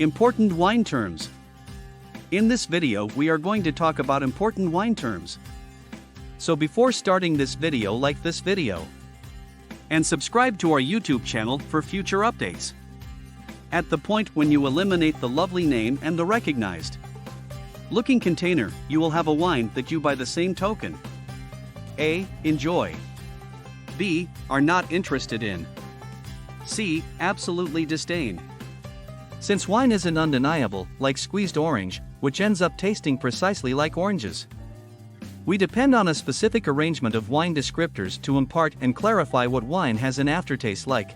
Important wine terms. In this video we are going to talk about important wine terms. So before starting this video, like this video and subscribe to our YouTube channel for future updates. At the point when you eliminate the lovely name and the recognized looking container, you will have a wine that you by the same token A. Enjoy. B. Are not interested in. C. Absolutely disdain. Since wine isn't undeniable, like squeezed orange, which ends up tasting precisely like oranges, we depend on a specific arrangement of wine descriptors to impart and clarify what wine has an aftertaste like.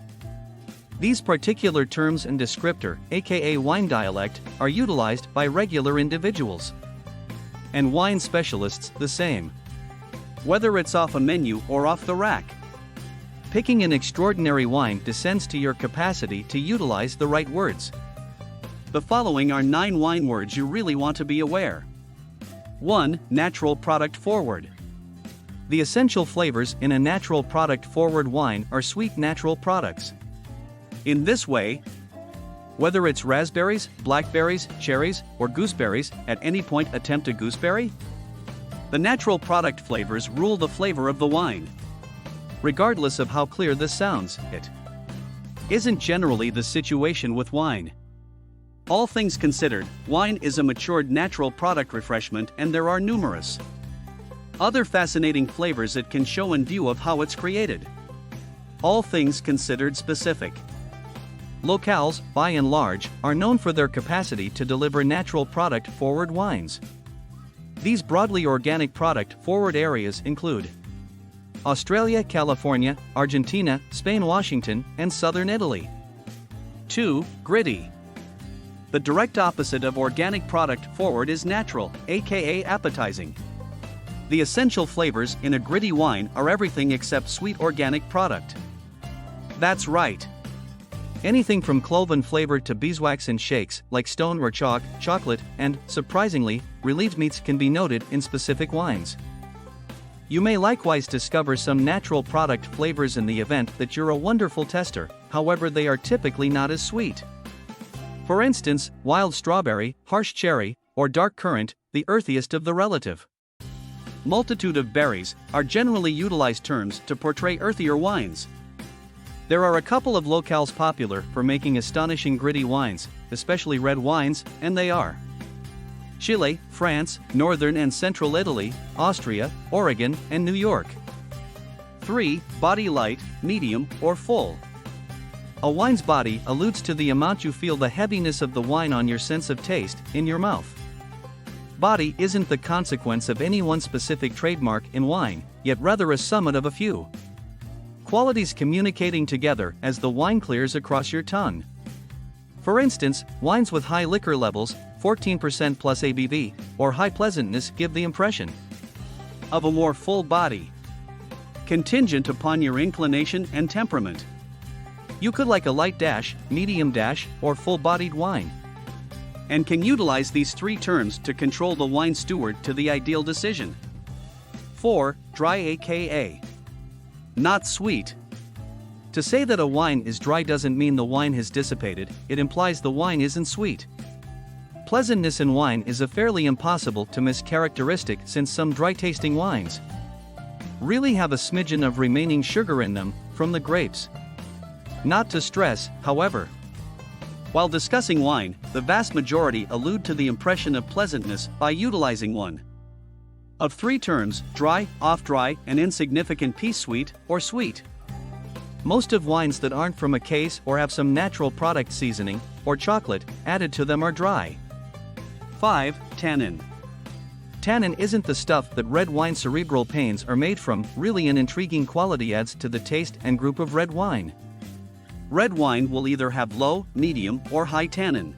These particular terms and descriptor, aka wine dialect, are utilized by regular individuals and wine specialists the same, whether it's off a menu or off the rack. Picking an extraordinary wine descends to your capacity to utilize the right words. The following are 9 wine words you really want to be aware. 1. Natural product forward. The essential flavors in a natural product forward wine are sweet natural products. In this way, whether it's raspberries, blackberries, cherries, or gooseberries, at any point attempt a gooseberry? The natural product flavors rule the flavor of the wine. Regardless of how clear this sounds, it isn't generally the situation with wine. All things considered, wine is a matured natural product refreshment, and there are numerous other fascinating flavors it can show in view of how it's created. All things considered specific. Locales, by and large, are known for their capacity to deliver natural product forward wines. These broadly organic product forward areas include Australia, California, Argentina, Spain, Washington, and southern Italy. 2. Gritty. The direct opposite of organic product forward is natural, aka appetizing. The essential flavors in a gritty wine are everything except sweet organic product. That's right. Anything from cloven flavor to beeswax and shakes, like stone or chocolate, and, surprisingly, relieved meats can be noted in specific wines. You may likewise discover some natural product flavors in the event that you're a wonderful tester, however they are typically not as sweet. For instance, wild strawberry, harsh cherry, or dark currant, the earthiest of the relative multitude of berries, are generally utilized terms to portray earthier wines. There are a couple of locales popular for making astonishing gritty wines, especially red wines, and they are Chile, France, northern and central Italy, Austria, Oregon, and New York. 3. Body light, medium, or full. A wine's body alludes to the amount you feel the heaviness of the wine on your sense of taste, in your mouth. Body isn't the consequence of any one specific trademark in wine, yet rather a summit of a few qualities communicating together as the wine clears across your tongue. For instance, wines with high liquor levels, 14% plus ABV, or high pleasantness give the impression of a more full body, contingent upon your inclination and temperament. You could like a light dash, medium dash, or full-bodied wine, and can utilize these 3 terms to control the wine steward to the ideal decision. 4. Dry, a.k.a. not sweet. To say that a wine is dry doesn't mean the wine has dissipated, it implies the wine isn't sweet. Pleasantness in wine is a fairly impossible to miss characteristic, since some dry-tasting wines really have a smidgen of remaining sugar in them, from the grapes. Not to stress, however, while discussing wine, the vast majority allude to the impression of pleasantness by utilizing one of 3 terms: dry, off-dry, and insignificant piece, sweet, or sweet. Most of wines that aren't from a case or have some natural product seasoning, or chocolate, added to them are dry. 5. Tannin. Tannin isn't the stuff that red wine cerebral pains are made from, really an intriguing quality adds to the taste and group of red wine. Red wine will either have low, medium, or high tannin.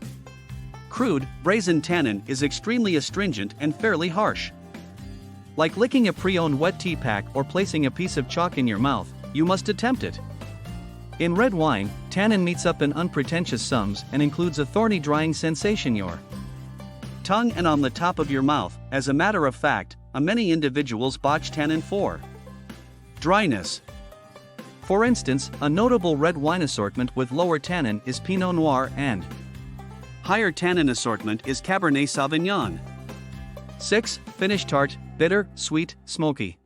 Crude, brazen tannin is extremely astringent and fairly harsh. Like licking a pre-owned wet tea pack or placing a piece of chalk in your mouth, you must attempt it. In red wine, tannin meets up in unpretentious sums and includes a thorny drying sensation your tongue and on the top of your mouth. As a matter of fact, many individuals botch tannin for dryness. For instance, a notable red wine assortment with lower tannin is Pinot Noir and higher tannin assortment is Cabernet Sauvignon. 6. Finish tart, bitter, sweet, smoky.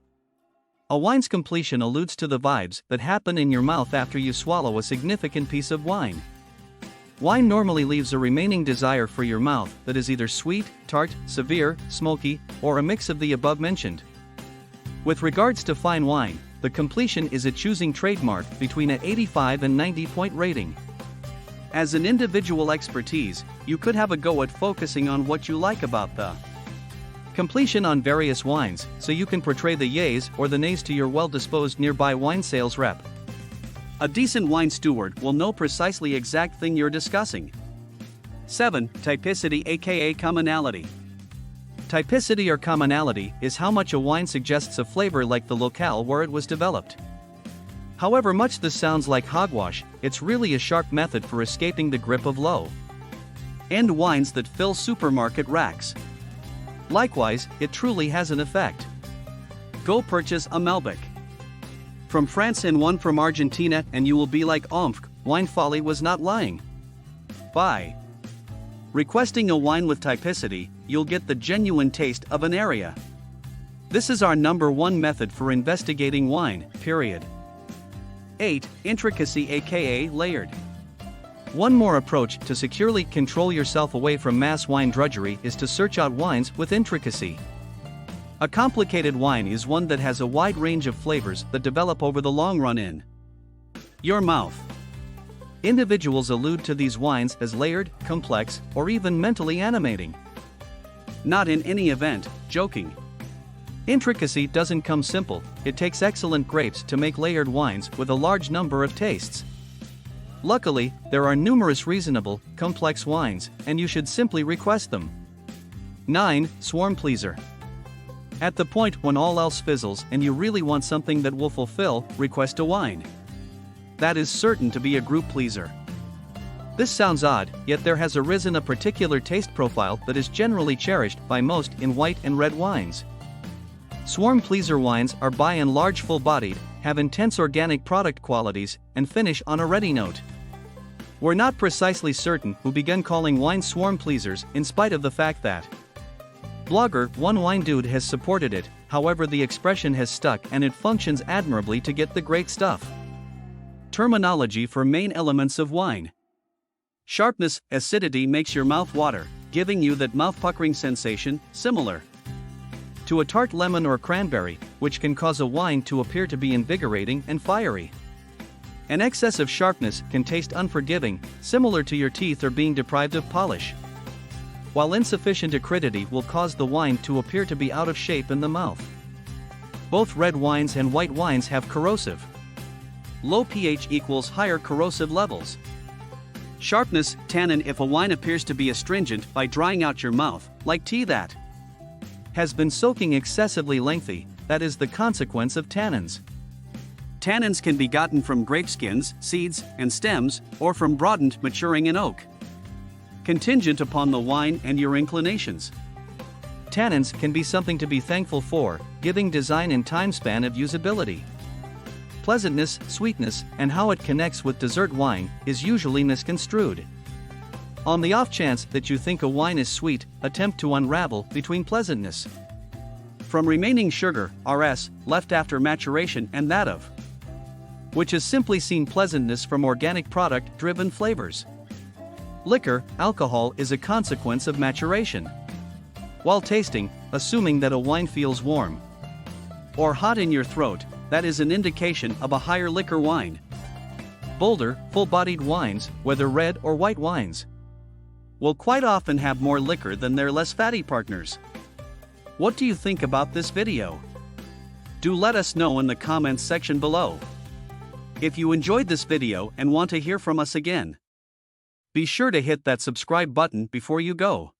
A wine's completion alludes to the vibes that happen in your mouth after you swallow a significant piece of wine. Wine normally leaves a remaining desire for your mouth that is either sweet, tart, severe, smoky, or a mix of the above mentioned. With regards to fine wine, the completion is a choosing trademark between an 85 and 90 point rating. As an individual expertise, you could have a go at focusing on what you like about the completion on various wines, so you can portray the yays or the nays to your well-disposed nearby wine sales rep. A decent wine steward will know precisely exact thing you're discussing. 7. Typicity aka commonality. Typicity or commonality is how much a wine suggests a flavor like the locale where it was developed. However much this sounds like hogwash, it's really a sharp method for escaping the grip of low-end wines that fill supermarket racks. Likewise, it truly has an effect. Go purchase a Malbec from France and one from Argentina and you will be like Wine Folly was not lying. By requesting a wine with typicity, you'll get the genuine taste of an area. This is our #1 method for investigating wine, period. 8. Intricacy aka layered. One more approach to securely control yourself away from mass wine drudgery is to search out wines with intricacy. A complicated wine is one that has a wide range of flavors that develop over the long run in your mouth. Individuals allude to these wines as layered, complex, or even mentally animating. Not in any event, joking. Intricacy doesn't come simple, it takes excellent grapes to make layered wines with a large number of tastes. Luckily, there are numerous reasonable, complex wines, and you should simply request them. 9. Swarm pleaser. At the point when all else fizzles and you really want something that will fulfill, request a wine. That is certain to be a group pleaser. This sounds odd, yet there has arisen a particular taste profile that is generally cherished by most in white and red wines. Swarm pleaser wines are by and large full-bodied, have intense organic product qualities, and finish on a ready note. We're not precisely certain who began calling wine swarm pleasers in spite of the fact that blogger One Wine Dude has supported it, however the expression has stuck and it functions admirably to get the great stuff. Terminology for main elements of wine. Sharpness, acidity makes your mouth water, giving you that mouth-puckering sensation, similar to a tart lemon or cranberry, which can cause a wine to appear to be invigorating and fiery. An excess of sharpness can taste unforgiving, similar to your teeth are being deprived of polish. While insufficient acridity will cause the wine to appear to be out of shape in the mouth. Both red wines and white wines have corrosive. Low pH equals higher corrosive levels. Sharpness, tannin. If a wine appears to be astringent by drying out your mouth, like tea that has been soaking excessively lengthy, that is the consequence of tannins. Tannins can be gotten from grape skins, seeds, and stems, or from broadened maturing in oak. Contingent upon the wine and your inclinations. Tannins can be something to be thankful for, giving design and time span of usability. Pleasantness, sweetness, and how it connects with dessert wine is usually misconstrued. On the off chance that you think a wine is sweet, attempt to unravel between pleasantness from remaining sugar, RS, left after maturation, and that of which is simply seen pleasantness from organic product-driven flavors. Liquor, alcohol is a consequence of maturation. While tasting, assuming that a wine feels warm or hot in your throat, that is an indication of a higher liquor wine. Bolder, full-bodied wines, whether red or white wines, will quite often have more liquor than their less fatty partners. What do you think about this video? Do let us know in the comments section below. If you enjoyed this video and want to hear from us again, be sure to hit that subscribe button before you go.